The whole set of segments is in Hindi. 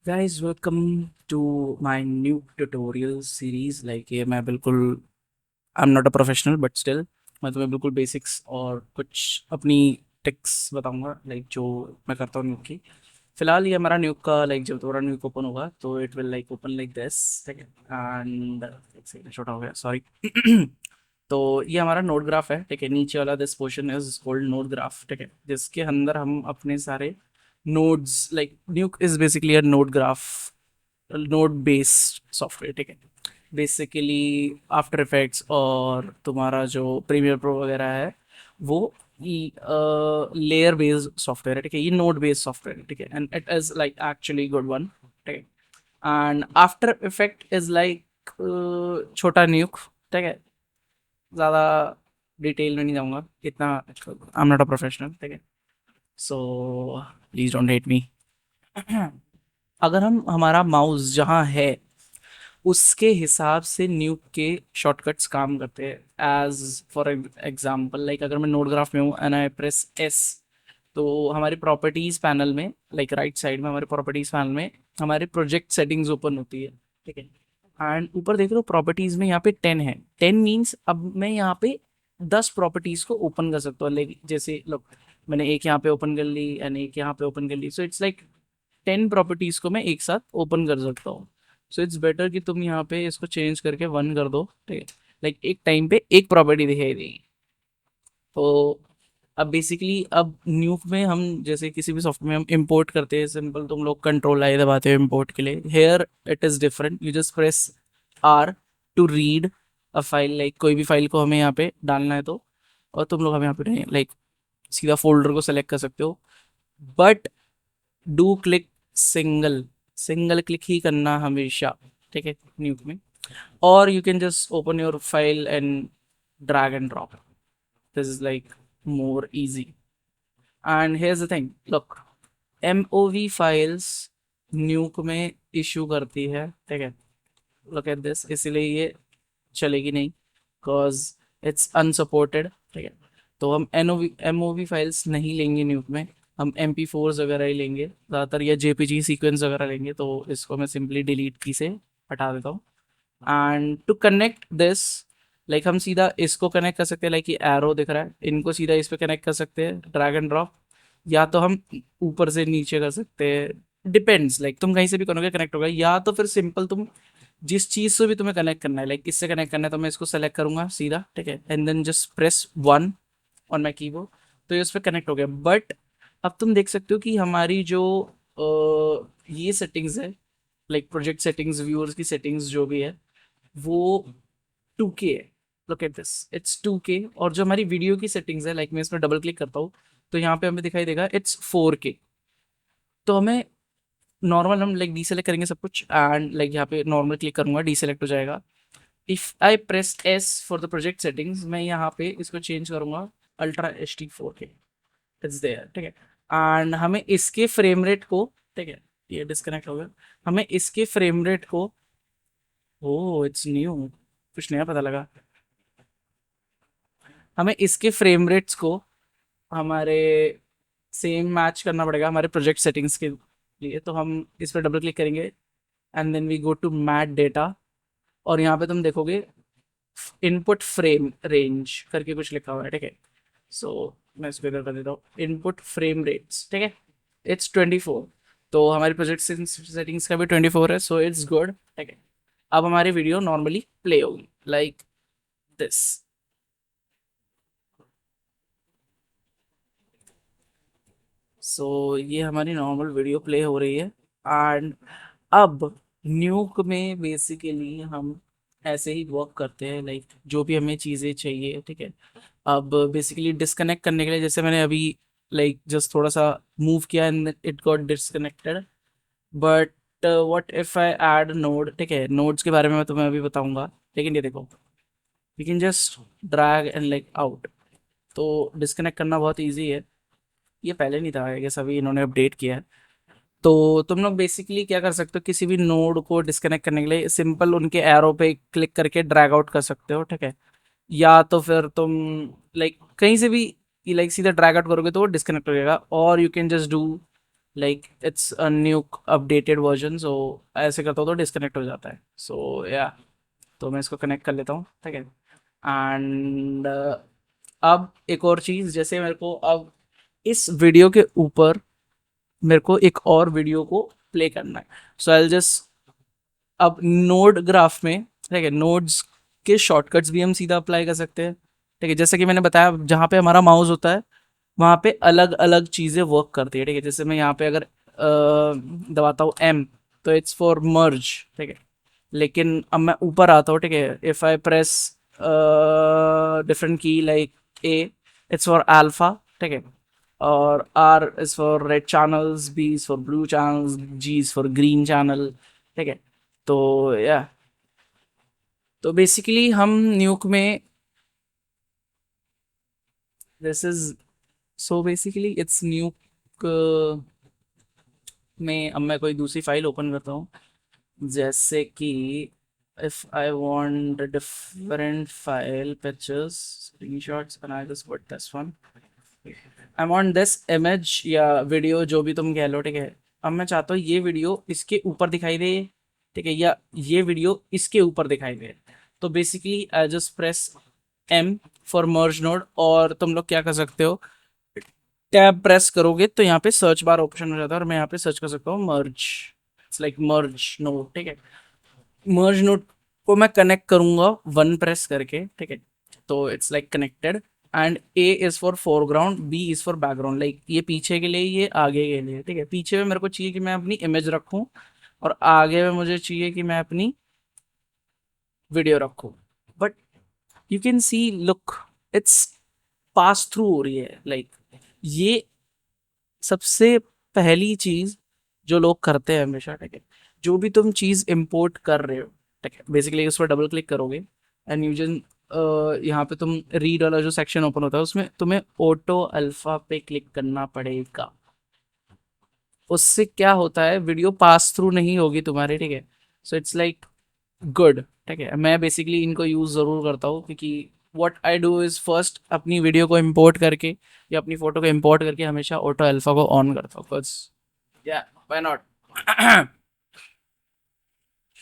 Guys welcome to my new tutorial series. ये मैं बिल्कुल I am not a professional but still मैं तुम्हें बिल्कुल बेसिक्स और कुछ अपनी टिक्स बताऊंगा जो मैं करता हूँ न्यूक की। फिलहाल ये हमारा न्यूक का जब तुम्हारा न्यूक ओपन होगा तो it will open like this. ठीक है। एंड एक सेकंड छोटा हो गया, सॉरी। तो ये हमारा नोड ग्राफ है। ठीक है। नीचे वाला this portion is called node graph. ठीक है। जिसके अंदर हम अपने सारे nodes न्यूक is basically a node graph, node based software. ठीक है। बेसिकली आफ्टर इफेक्ट्स और तुम्हारा जो प्रीमियर प्रो वगैरह है वो लेयर बेस्ड सॉफ्टवेयर है। ठीक है। ये नोड बेस्ड सॉफ्टवेयर है। ठीक है। And it is actually good one. ठीक है। एंड आफ्टर इफेक्ट इज छोटा न्यूक। ठीक है। ज़्यादा डिटेल में नहीं जाऊंगा इतना, आई एम नॉट अ प्रोफेशनल। ठीक है। So please don't hate me. अगर हम हमारा माउस जहाँ है उसके हिसाब से न्यूक के शॉर्टकट्स काम करते हैं। एज फॉर एग्जांपल अगर मैं नोड ग्राफ में हूँ एंड आई प्रेस एस, तो हमारी प्रॉपर्टीज पैनल में राइट साइड में हमारे प्रॉपर्टीज पैनल में हमारे प्रोजेक्ट सेटिंग्स ओपन होती है। ठीक है। एंड ऊपर देख लो प्रॉपर्टीज में यहाँ पे 10 है। 10 मीन्स अब मैं यहाँ पे 10 प्रॉपर्टीज को ओपन कर सकता हूँ। जैसे लो, मैंने एक यहाँ पे ओपन कर ली एंड एक यहाँ पे ओपन कर ली, सो इट्स 10 प्रॉपर्टीज को मैं एक साथ ओपन कर सकता हूँ। सो इट्स बेटर कि तुम यहाँ पे इसको चेंज करके वन कर दो। ठीक है। एक टाइम पे एक प्रॉपर्टी दिखाई देगी। तो अब बेसिकली अब न्यूक में हम जैसे किसी भी सॉफ्टवेयर में हम इंपोर्ट करते हैं, सिंपल तुम लोग कंट्रोल आई दबाते हो इंपोर्ट के लिए। Here it is different, you just press R to read a file. कोई भी फाइल को हमें यहाँ पे डालना है तो, और तुम लोग हमें यहाँ पे सीधा फोल्डर को सेलेक्ट कर सकते हो। But do click single, single click ही करना हमेशा। ठीक है। न्यूक में, और you can just open your file and drag and drop. This is more easy. And here's the thing, look, MOV files Nuke में इशू करती है। ठीक है। लुक एट दिस, इसीलिए ये चलेगी नहीं, बिकॉज इट्स अनसपोर्टेड। ठीक है। तो हम एमओवी फाइल्स नहीं लेंगे न्यूक में, हम MP4s वगैरह ही लेंगे ज़्यादातर, या JPG सीक्वेंस वगैरह लेंगे। तो इसको मैं सिंपली डिलीट की से हटा देता हूँ। एंड टू कनेक्ट दिस, हम सीधा इसको कनेक्ट कर सकते हैं। ये एरो दिख रहा है, इनको सीधा इस पे कनेक्ट कर सकते हैं, ड्रैग एंड ड्रॉप। या तो हम ऊपर से नीचे कर सकते हैं, डिपेंड्स। तुम कहीं से भी करोगे कनेक्ट होगा, या तो फिर सिंपल तुम जिस चीज से भी तुम्हें कनेक्ट करना है, इससे कनेक्ट करना है, तो मैं इसको सेलेक्ट करूंगा सीधा। ठीक है। And then just press one on my keyboard, तो ये उस पर कनेक्ट हो गया। बट अब तुम देख सकते हो कि हमारी जो ये सेटिंग्स है, प्रोजेक्ट सेटिंग्स, व्यूअर्स की सेटिंग्स जो भी है, वो 2K है। Look at this, it's 2K। और जो हमारी वीडियो की सेटिंग्स है, मैं इसमें डबल क्लिक करता हूँ तो यहाँ पे हमें दिखाई देगा इट्स 4K। तो हमें नॉर्मल, हम डीसेलेक्ट करेंगे सब कुछ एंड यहाँ पे नॉर्मल क्लिक करूंगा, डीसेलेक्ट हो जाएगा। If I press S for the project settings, मैं यहाँ पे इसको चेंज करूंगा ultra HD 4K। It's there. ठीक है। एंड हमें इसके फ्रेम रेट को, ठीक है, ये डिस्कनेक्ट हो गया, हमें इसके फ्रेम रेट को, ओ इट्स न्यू, कुछ नया पता लगा। हमें इसके फ्रेम रेट्स को हमारे सेम मैच करना पड़ेगा हमारे प्रोजेक्ट सेटिंग्स के लिए। तो हम इस पर डबल क्लिक करेंगे and then we go to mat data, और यहाँ पे तुम देखोगे इनपुट फ्रेम रेंज करके कुछ लिखा हुआ है। ठीक है। सो मैं इसको इधर कर देता हूँ, इनपुट फ्रेम रेट्स। ठीक है। इट्स 24। तो हमारी प्रोजेक्ट सेटिंग्स का भी 24 है, सो इट्स गुड। ठीक है। अब हमारी वीडियो नॉर्मली प्ले होगी लाइक दिस। सो ये हमारी नॉर्मल वीडियो प्ले हो रही है। एंड अब न्यूक में बेसिकली हम ऐसे ही वर्क करते हैं, जो भी हमें चीज़ें चाहिए। ठीक है। अब बेसिकली डिस्कनेक्ट करने के लिए, जैसे मैंने अभी जस्ट थोड़ा सा मूव किया and it got disconnected. But what if I add node. ठीक है। नोड्स के बारे में मैं तुम्हें अभी बताऊंगा, लेकिन ये देखो, we can just drag and out. तो डिस्कनेक्ट करना बहुत ईजी है। ये पहले नहीं था, आई गेस अभी इन्होंने अपडेट किया है। तो तुम लोग बेसिकली क्या कर सकते हो, किसी भी नोड को डिस्कनेक्ट करने के लिए सिंपल उनके एरो पे क्लिक करके ड्रैग आउट कर सकते हो। ठीक है। या तो फिर तुम कहीं से भी सीधा ड्रैग आउट करोगे तो वो डिस्कनेक्ट हो जाएगा। और you can just do like it's a new updated version, so ऐसे करता हूँ तो डिस्कनेक्ट हो जाता है। सो या तो मैं इसको कनेक्ट कर लेता हूँ, ठीक है। एंड अब एक और चीज़, जैसे मेरे को अब इस वीडियो के ऊपर मेरे को एक और वीडियो को प्ले करना है। सो आई जस्ट, अब नोड ग्राफ में, ठीक है, नोड्स के शॉर्टकट्स भी हम सीधा अप्लाई कर सकते हैं, ठीक है। जैसे कि मैंने बताया, जहाँ पे हमारा माउस होता है वहाँ पे अलग अलग चीज़ें वर्क करती है, ठीक है। जैसे मैं यहाँ पे अगर दबाता हूँ एम, तो इट्स फॉर मर्ज, ठीक है। लेकिन अब मैं ऊपर आता हूँ, ठीक है, if I press different key like A, it's for alpha, ठीक है। और R is for red channels, B is for blue channels, G is for green channel, ठीक है। तो या तो बेसिकली हम न्यूक में this is, so basically it's Nuke में। अब मैं कोई दूसरी फाइल ओपन करता हूँ, जैसे कि if I want a different file, pictures, screenshots, and I just put this one. I want this image या वीडियो, जो भी तुम कह लो, ठीक है। अब मैं चाहता हूँ ये वीडियो इसके ऊपर दिखाई दे, ठीक है, या ये वीडियो इसके ऊपर दिखाई दे। तो basically I just press M for merge node, और तुम लोग क्या कर सकते हो, टैब प्रेस करोगे तो यहाँ पे सर्च बार ऑप्शन हो जाता है, और मैं यहाँ पे सर्च कर सकता हूँ मर्ज, इट्स लाइक मर्ज नोड, ठीक है। मर्ज नोड को मैं कनेक्ट करूंगा वन प्रेस करके, ठीक है। तो it's like connected, and A is for foreground, B is for background, like ये पीछे के लिए, ये आगे के लिए, ठीक है। पीछे में मेरे को चाहिए कि मैं अपनी इमेज रखूं, और आगे में मुझे चाहिए कि मैं अपनी वीडियो रखूं। But you can see, look, it's pass through हो रही है, लाइक ये सबसे पहली चीज जो लोग करते हैं हमेशा, ठीक है। जो भी तुम चीज इंपोर्ट कर रहे हो, ठीक है, बेसिकली उस पर डबल क्लिक करोगे, एंड यूजन यहाँ पे तुम रीड वाला जो सेक्शन ओपन होता है, उसमें तुम्हें ऑटो अल्फा पे क्लिक करना पड़ेगा। उससे क्या होता है, वीडियो पास थ्रू नहीं होगी तुम्हारी, ठीक है। सो इट्स लाइक गुड, ठीक है। मैं बेसिकली इनको यूज जरूर करता हूँ, क्योंकि what I do is first अपनी वीडियो को इंपोर्ट करके या अपनी फोटो को इंपोर्ट करके हमेशा ऑटो अल्फा को ऑन करता हूँ, बस या व्हाई नॉट।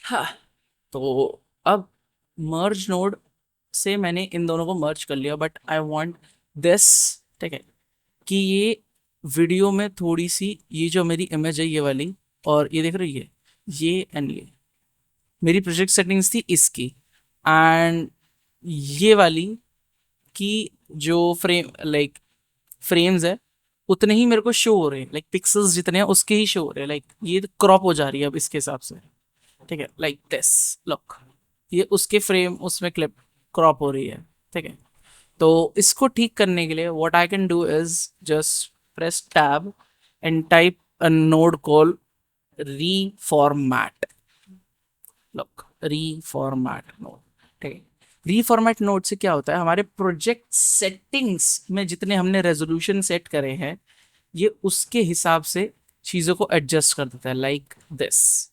हाँ, तो अब मर्ज नोड से मैंने इन दोनों को मर्ज कर लिया, बट आई वांट दिस, ठीक है, कि ये वीडियो में थोड़ी सी, ये जो मेरी इमेज है ये वाली, और ये देख रही है, ये एंड ये मेरी प्रोजेक्ट सेटिंग्स थी इसकी, एंड ये वाली की जो फ्रेम, लाइक फ्रेम्स है, उतने ही मेरे को शो हो रहे हैं, लाइक पिक्सल्स जितने हैं उसके ही शो हो रहे हैं, लाइक ये क्रॉप हो जा रही है अब इसके हिसाब से, ठीक है, लाइक दिस, लुक, ये उसके फ्रेम उसमें क्लिप क्रॉप हो रही है, ठीक है। तो इसको ठीक करने के लिए what I can do is just press tab and type a node call reformat, look, reformat node, ठीक है। रीफॉर्मेट नोड से क्या होता है, हमारे प्रोजेक्ट सेटिंग्स में जितने हमने रेजोल्यूशन सेट करे हैं, ये उसके हिसाब से चीज़ों को एडजस्ट कर देता है, लाइक दिस।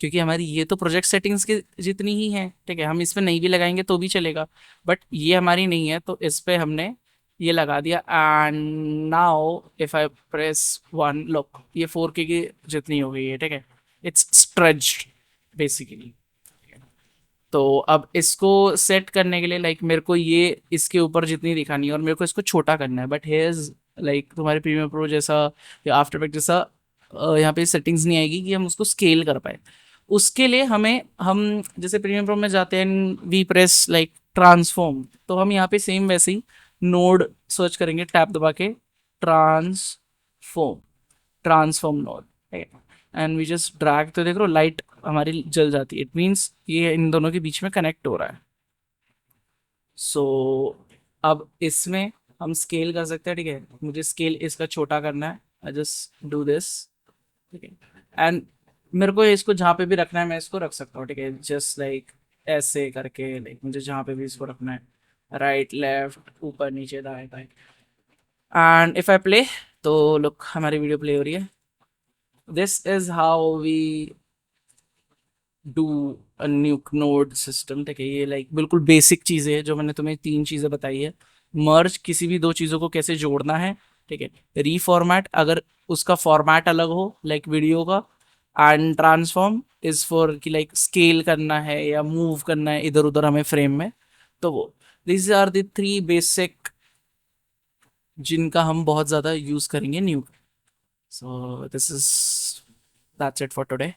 क्योंकि हमारी ये तो प्रोजेक्ट सेटिंग्स की जितनी ही है, ठीक है, हम इस पे नहीं भी लगाएंगे तो भी चलेगा, बट ये हमारी नहीं है, तो इस पे हमने ये लगा दिया। And now if I press one, look, ये 4K की जितनी हो गई है, ठीक है, इट्स स्ट्रेच्ड बेसिकली। तो अब इसको सेट करने के लिए, लाइक मेरे को ये इसके ऊपर जितनी दिखानी है और मेरे को इसको छोटा करना है, बट हेयर्स लाइक तुम्हारे प्रीमियर प्रो जैसा या आफ्टर इफेक्ट जैसा यहाँ पे सेटिंग्स नहीं आएगी कि हम उसको स्केल कर पाए। उसके लिए हमें, हम जैसे प्रीमियर प्रो में जाते हैं, वी प्रेस लाइक ट्रांसफॉर्म, तो हम यहाँ पे सेम वैसे ही नोड सर्च करेंगे, टैप दबा के, ट्रांसफॉर्म, ट्रांसफॉर्म नोड, ठीक है। एंड वी जस्ट ड्रैग, तो देख लो लाइट हमारी जल जाती है, इट मीन्स ये इन दोनों के बीच में कनेक्ट हो रहा है। सो अब इसमें हम स्केल कर सकते हैं, ठीक है, मुझे स्केल इसका छोटा करना है, आई जस्ट डू दिस, ठीक है। एंड मेरे को इसको जहाँ पे भी रखना है मैं इसको रख सकता हूँ, ठीक है, जस्ट लाइक ऐसे करके, लाइक मुझे जहाँ पे भी इसको रखना है, राइट लेफ्ट ऊपर नीचे दाएं दाएं। एंड इफ आई प्ले, तो लुक हमारी वीडियो प्ले हो रही है। This is how we do a nuke node system, ठीक है। ये लाइक बिल्कुल बेसिक चीज़ें है जो मैंने तुम्हें तीन चीज़ें बताई है। मर्ज, किसी भी दो चीज़ों को कैसे जोड़ना है, ठीक है। रीफॉर्मेट अगर उसका फॉर्मेट अलग हो लाइक वीडियो का, एंड ट्रांसफॉर्म इज फॉर कि लाइक स्केल करना है या मूव करना है इधर उधर हमें फ्रेम में, तो वो this are the three basic जिनका हम बहुत ज़्यादा यूज़ करेंगे न्यू। So this is that's it for today.